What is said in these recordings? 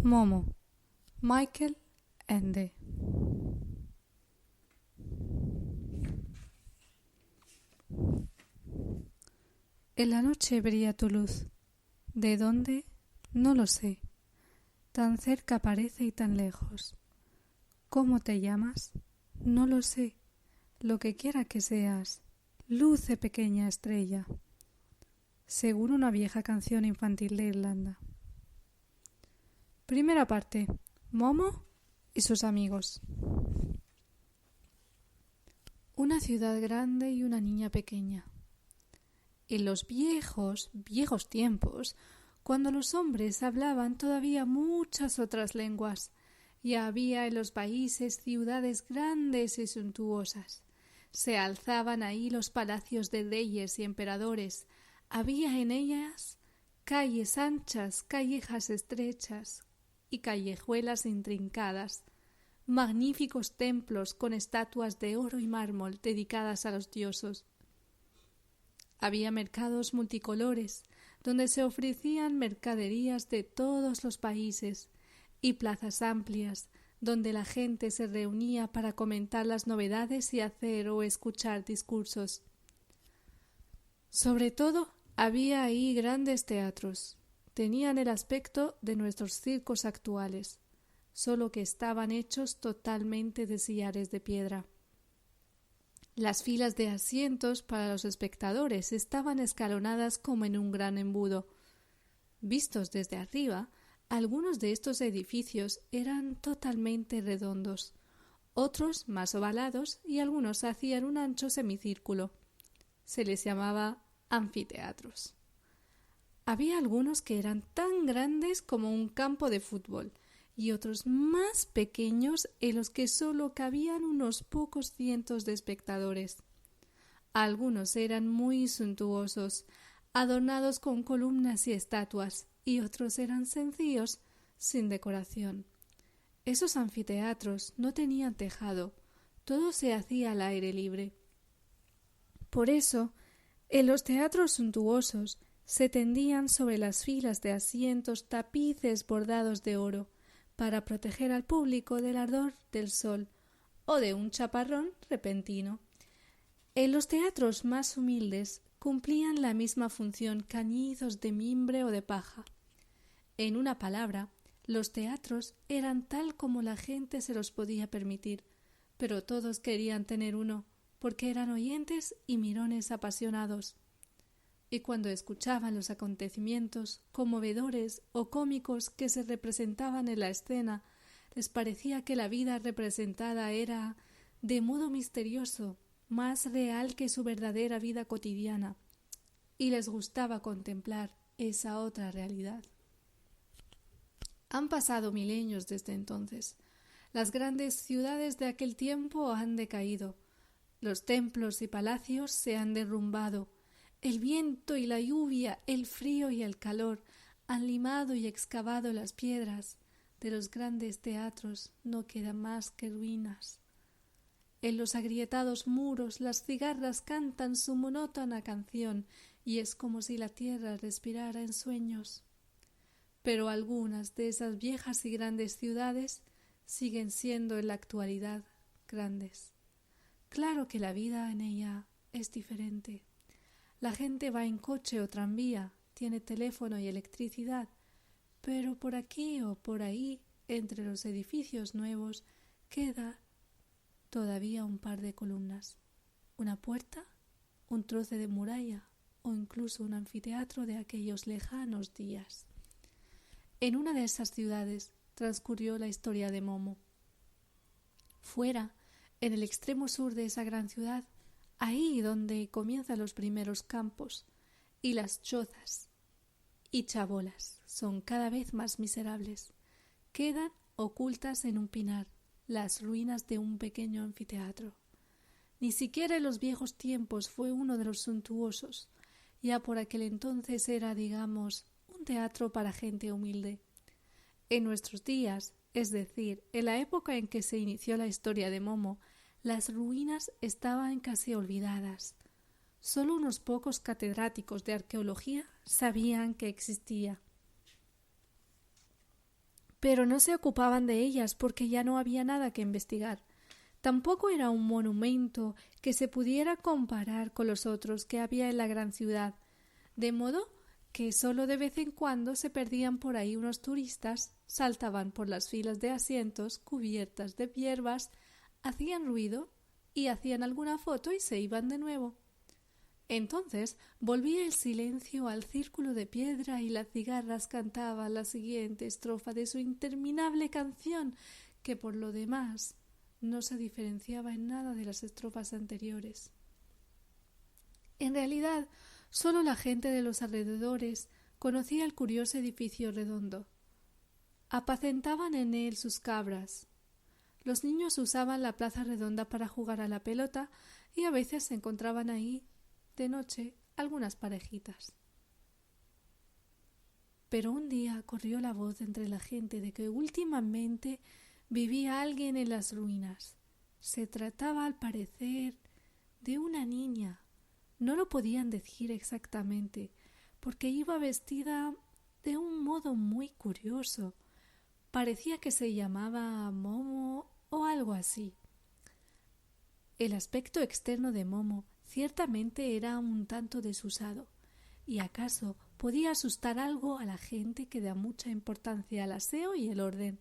Momo, Michael Ende. En la noche brilla tu luz. ¿De dónde? No lo sé. Tan cerca parece y tan lejos. ¿Cómo te llamas? No lo sé. Lo que quiera que seas. Luce, pequeña estrella. Según una vieja canción infantil de Irlanda. Primera parte. Momo y sus amigos. Una ciudad grande y una niña pequeña. En los viejos tiempos, cuando los hombres hablaban todavía muchas otras lenguas, y había en los países ciudades grandes y suntuosas. Se alzaban ahí los palacios de reyes y emperadores. Había en ellas calles anchas, callejas estrechas y callejuelas intrincadas, magníficos templos con estatuas de oro y mármol dedicadas a los dioses. Había mercados multicolores, donde se ofrecían mercaderías de todos los países, y plazas amplias, donde la gente se reunía para comentar las novedades y hacer o escuchar discursos. Sobre todo, había ahí grandes teatros. Tenían el aspecto de nuestros circos actuales, solo que estaban hechos totalmente de sillares de piedra. Las filas de asientos para los espectadores estaban escalonadas como en un gran embudo. Vistos desde arriba, algunos de estos edificios eran totalmente redondos, otros más ovalados y algunos hacían un ancho semicírculo. Se les llamaba anfiteatros. Había algunos que eran tan grandes como un campo de fútbol y otros más pequeños en los que solo cabían unos pocos cientos de espectadores. Algunos eran muy suntuosos, adornados con columnas y estatuas, y otros eran sencillos, sin decoración. Esos anfiteatros no tenían tejado, todo se hacía al aire libre. Por eso, en los teatros suntuosos se tendían sobre las filas de asientos tapices bordados de oro, para proteger al público del ardor del sol o de un chaparrón repentino. En los teatros más humildes cumplían la misma función cañizos de mimbre o de paja. En una palabra, los teatros eran tal como la gente se los podía permitir, pero todos querían tener uno, porque eran oyentes y mirones apasionados. Y cuando escuchaban los acontecimientos conmovedores o cómicos que se representaban en la escena, les parecía que la vida representada era, de modo misterioso, más real que su verdadera vida cotidiana, y les gustaba contemplar esa otra realidad. Han pasado milenios desde entonces. Las grandes ciudades de aquel tiempo han decaído. Los templos y palacios se han derrumbado. El viento y la lluvia, el frío y el calor han limado y excavado las piedras. De los grandes teatros no quedan más que ruinas. En los agrietados muros las cigarras cantan su monótona canción y es como si la tierra respirara en sueños. Pero algunas de esas viejas y grandes ciudades siguen siendo en la actualidad grandes. Claro que la vida en ella es diferente. La gente va en coche o tranvía, tiene teléfono y electricidad, pero por aquí o por ahí, entre los edificios nuevos, queda todavía un par de columnas, una puerta, un trozo de muralla o incluso un anfiteatro de aquellos lejanos días. En una de esas ciudades transcurrió la historia de Momo. Fuera, en el extremo sur de esa gran ciudad, ahí donde comienzan los primeros campos, y las chozas y chabolas son cada vez más miserables, quedan ocultas en un pinar las ruinas de un pequeño anfiteatro. Ni siquiera en los viejos tiempos fue uno de los suntuosos, ya por aquel entonces era, digamos, un teatro para gente humilde. En nuestros días, es decir, en la época en que se inició la historia de Momo, las ruinas estaban casi olvidadas. Solo unos pocos catedráticos de arqueología sabían que existía. Pero no se ocupaban de ellas porque ya no había nada que investigar. Tampoco era un monumento que se pudiera comparar con los otros que había en la gran ciudad, de modo que sólo de vez en cuando se perdían por ahí unos turistas, saltaban por las filas de asientos cubiertas de hierbas, hacían ruido y hacían alguna foto y se iban de nuevo. Entonces volvía el silencio al círculo de piedra y las cigarras cantaban la siguiente estrofa de su interminable canción, que por lo demás no se diferenciaba en nada de las estrofas anteriores. En realidad, solo la gente de los alrededores conocía el curioso edificio redondo. Apacentaban en él sus cabras. Los niños usaban la plaza redonda para jugar a la pelota y a veces se encontraban ahí, de noche, algunas parejitas. Pero un día corrió la voz entre la gente de que últimamente vivía alguien en las ruinas. Se trataba, al parecer, de una niña. No lo podían decir exactamente, porque iba vestida de un modo muy curioso. Parecía que se llamaba Momo o algo así. El aspecto externo de Momo ciertamente era un tanto desusado, y acaso podía asustar algo a la gente que da mucha importancia al aseo y el orden.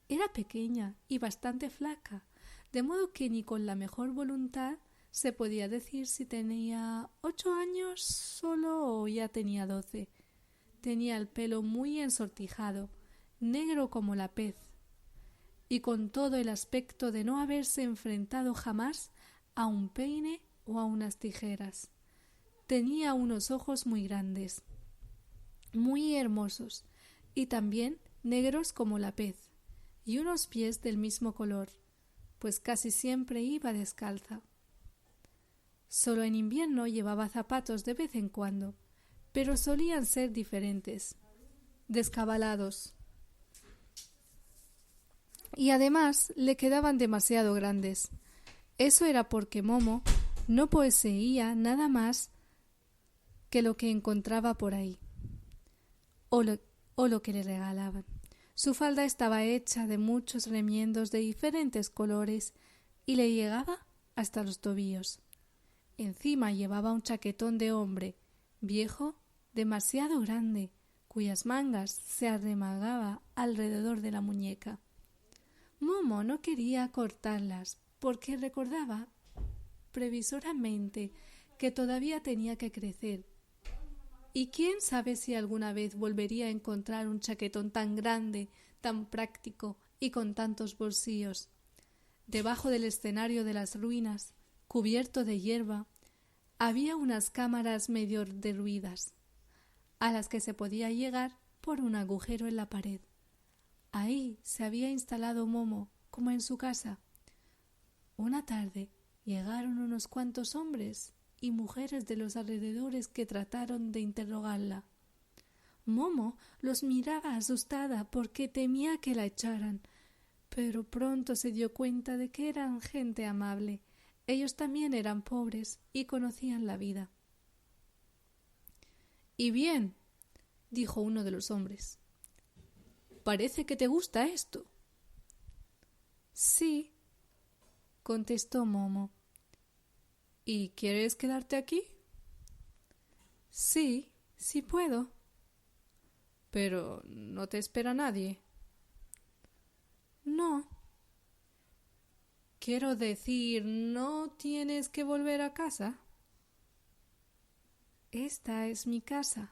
Era pequeña y bastante flaca, de modo que ni con la mejor voluntad se podía decir si tenía 8 años solo o ya tenía 12. Tenía el pelo muy ensortijado, negro como la pez, y con todo el aspecto de no haberse enfrentado jamás a un peine o a unas tijeras. Tenía unos ojos muy grandes, muy hermosos, y también negros como la pez, y unos pies del mismo color, pues casi siempre iba descalza. Solo en invierno llevaba zapatos de vez en cuando, pero solían ser diferentes, descabalados, y además le quedaban demasiado grandes. Eso era porque Momo no poseía nada más que lo que encontraba por ahí, o lo que le regalaban. Su falda estaba hecha de muchos remiendos de diferentes colores y le llegaba hasta los tobillos. Encima llevaba un chaquetón de hombre, viejo, demasiado grande, cuyas mangas se arremangaba alrededor de la muñeca. Momo no quería cortarlas porque recordaba previsoramente que todavía tenía que crecer. Y quién sabe si alguna vez volvería a encontrar un chaquetón tan grande, tan práctico y con tantos bolsillos. Debajo del escenario de las ruinas, cubierto de hierba, había unas cámaras medio derruidas, a las que se podía llegar por un agujero en la pared. Ahí se había instalado Momo, como en su casa. Una tarde llegaron unos cuantos hombres y mujeres de los alrededores que trataron de interrogarla. Momo los miraba asustada porque temía que la echaran, pero pronto se dio cuenta de que eran gente amable. Ellos también eran pobres y conocían la vida. —Y bien —dijo uno de los hombres—, parece que te gusta esto. —Sí —contestó Momo—. ¿Y quieres quedarte aquí? —Sí, sí puedo. —Pero no te espera nadie. —No. Quiero decir, ¿no tienes que volver a casa? Esta es mi casa.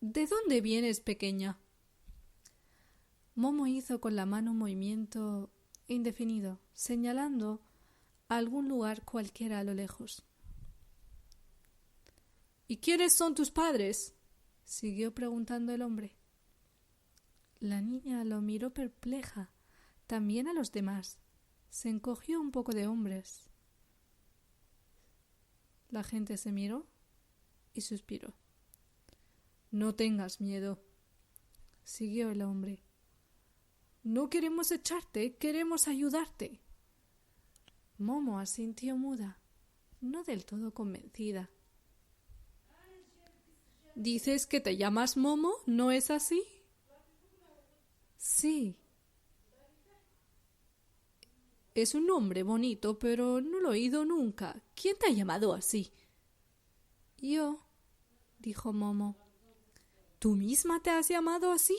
¿De dónde vienes, pequeña? Momo hizo con la mano un movimiento indefinido, señalando a algún lugar cualquiera a lo lejos. —¿Y quiénes son tus padres? —siguió preguntando el hombre. La niña lo miró perpleja, también a los demás. Se encogió un poco de hombros. La gente se miró y suspiró. —No tengas miedo —siguió el hombre—. No queremos echarte, queremos ayudarte. Momo asintió muda, no del todo convencida. —¿Dices que te llamas Momo, no es así? Sí. Es un nombre bonito, pero no lo he oído nunca. ¿Quién te ha llamado así? Yo, dijo Momo. ¿Tú misma te has llamado así?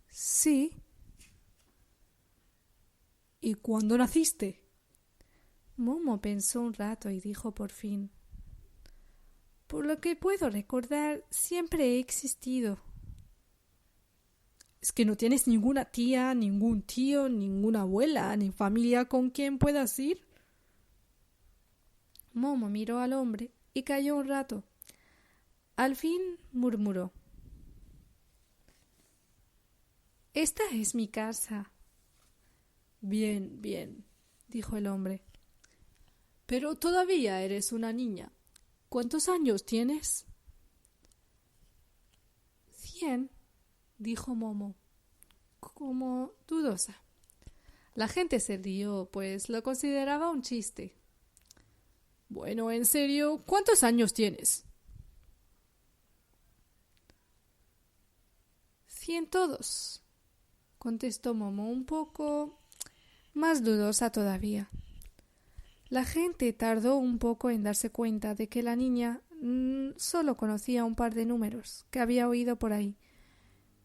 Sí. ¿Y cuándo naciste? Momo pensó un rato y dijo por fin: Por lo que puedo recordar, siempre he existido. ¿Es que no tienes ninguna tía, ningún tío, ninguna abuela, ni familia con quien puedas ir? Momo miró al hombre y calló un rato. Al fin murmuró: Esta es mi casa. Bien, bien, dijo el hombre. Pero todavía eres una niña. ¿Cuántos años tienes? 100, dijo Momo, como dudosa. La gente se rió, pues lo consideraba un chiste. Bueno, en serio, ¿cuántos años tienes? 102, contestó Momo un poco más dudosa todavía. La gente tardó un poco en darse cuenta de que la niña solo conocía un par de números que había oído por ahí,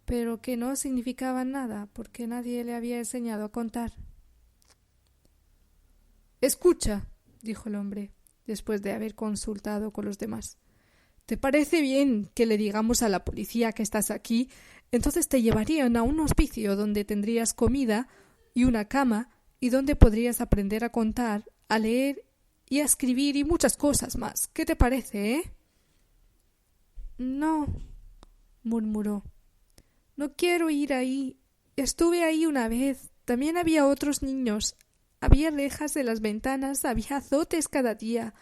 pero que no significaban nada porque nadie le había enseñado a contar. Escucha, dijo el hombre, después de haber consultado con los demás. ¿Te parece bien que le digamos a la policía que estás aquí? Entonces te llevarían a un hospicio donde tendrías comida y una cama y donde podrías aprender a contar, a leer y a escribir y muchas cosas más. ¿Qué te parece, No, murmuró. No quiero ir ahí. Estuve ahí una vez. También había otros niños. Había rejas en las ventanas, había azotes cada día,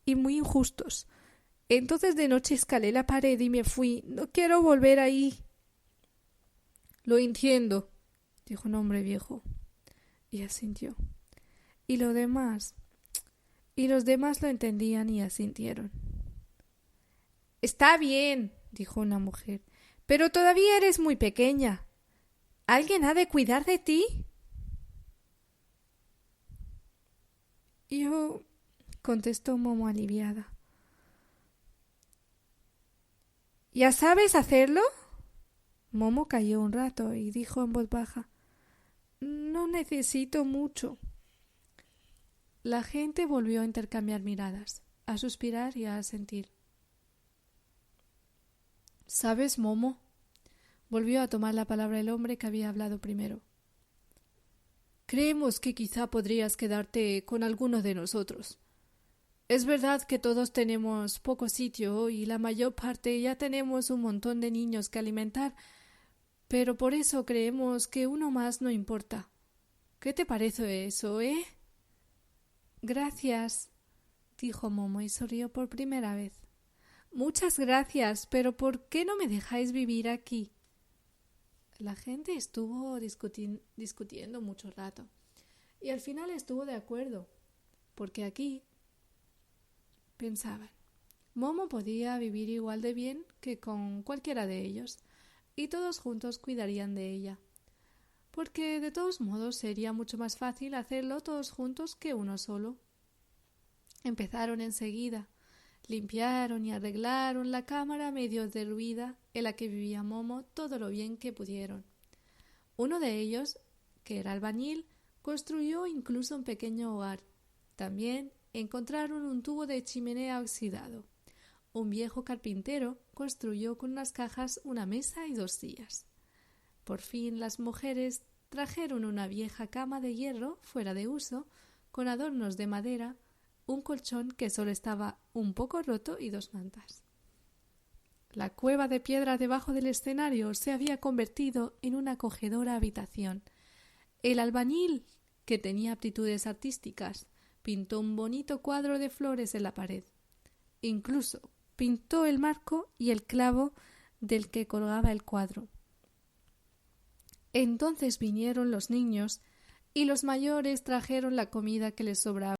y muy injustos. Entonces de noche escalé la pared y me fui. No quiero volver ahí. Lo entiendo, dijo un hombre viejo, y asintió. Y los demás lo entendían y asintieron. Está bien, dijo una mujer, pero todavía eres muy pequeña. ¿Alguien ha de cuidar de ti? Yo, contestó Momo aliviada. ¿Ya sabes hacerlo? Momo calló un rato y dijo en voz baja: No necesito mucho. La gente volvió a intercambiar miradas, a suspirar y a asentir. ¿Sabes, Momo? Volvió a tomar la palabra el hombre que había hablado primero. Creemos que quizá podrías quedarte con alguno de nosotros. Es verdad que todos tenemos poco sitio y la mayor parte ya tenemos un montón de niños que alimentar, pero por eso creemos que uno más no importa. ¿Qué te parece eso, Gracias, dijo Momo y sonrió por primera vez. Muchas gracias, pero ¿por qué no me dejáis vivir aquí? La gente estuvo discutiendo mucho rato y al final estuvo de acuerdo, porque aquí, pensaban, Momo podía vivir igual de bien que con cualquiera de ellos, y todos juntos cuidarían de ella, porque de todos modos sería mucho más fácil hacerlo todos juntos que uno solo. Empezaron enseguida. Limpiaron y arreglaron la cámara medio derruida en la que vivía Momo todo lo bien que pudieron. Uno de ellos, que era albañil, construyó incluso un pequeño hogar. También encontraron un tubo de chimenea oxidado. Un viejo carpintero construyó con unas cajas una mesa y 2 sillas. Por fin las mujeres trajeron una vieja cama de hierro fuera de uso, con adornos de madera, un colchón que solo estaba un poco roto y 2 mantas. La cueva de piedra debajo del escenario se había convertido en una acogedora habitación. El albañil, que tenía aptitudes artísticas, pintó un bonito cuadro de flores en la pared. Incluso pintó el marco y el clavo del que colgaba el cuadro. Entonces vinieron los niños y los mayores trajeron la comida que les sobraba